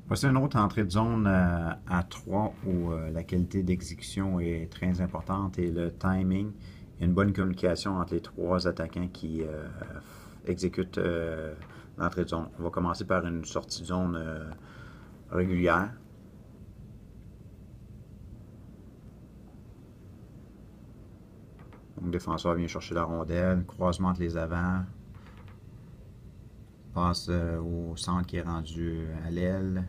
Voici une autre entrée de zone à 3 où la qualité d'exécution est très importante et le timing. Il y a une bonne communication entre les trois attaquants qui exécutent l'entrée de zone. On va commencer par une sortie de zone régulière. Donc, le défenseur vient chercher la rondelle, croisement entre les avants, passe au centre qui est rendu à l'aile.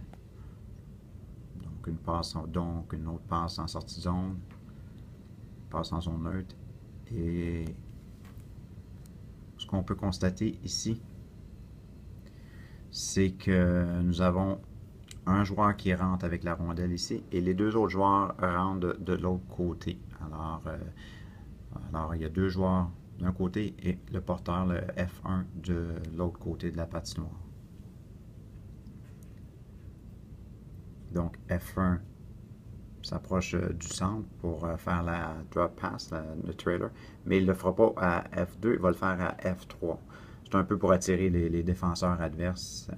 Donc une autre passe en sortie de zone, passe en zone neutre. Et ce qu'on peut constater ici, c'est que nous avons un joueur qui rentre avec la rondelle ici et les deux autres joueurs rentrent de l'autre côté. Alors, il y a deux joueurs d'un côté et le porteur, le F1, de l'autre côté de la patinoire. Donc F1 s'approche du centre pour faire la drop pass, le trailer, mais il ne le fera pas à F2, il va le faire à F3. C'est un peu pour attirer les défenseurs adverses.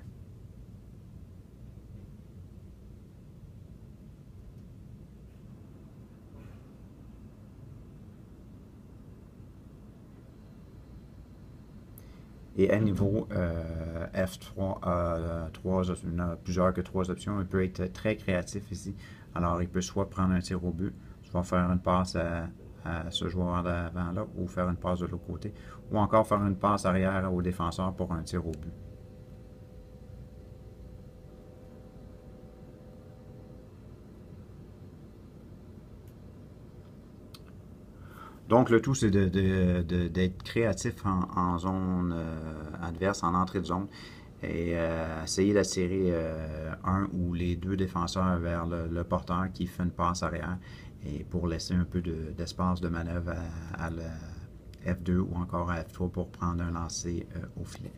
Et à niveau F3, plusieurs que trois options. Il peut être très créatif ici. Alors, il peut soit prendre un tir au but, soit faire une passe à ce joueur d'avant-là, ou faire une passe de l'autre côté, ou encore faire une passe arrière au défenseur pour un tir au but. Donc, le tout, c'est d'être créatif en zone adverse, en entrée de zone, et essayer d'attirer un ou les deux défenseurs vers le porteur qui fait une passe arrière, et pour laisser un peu d'espace de manœuvre à la F2 ou encore à F3 pour prendre un lancer au filet.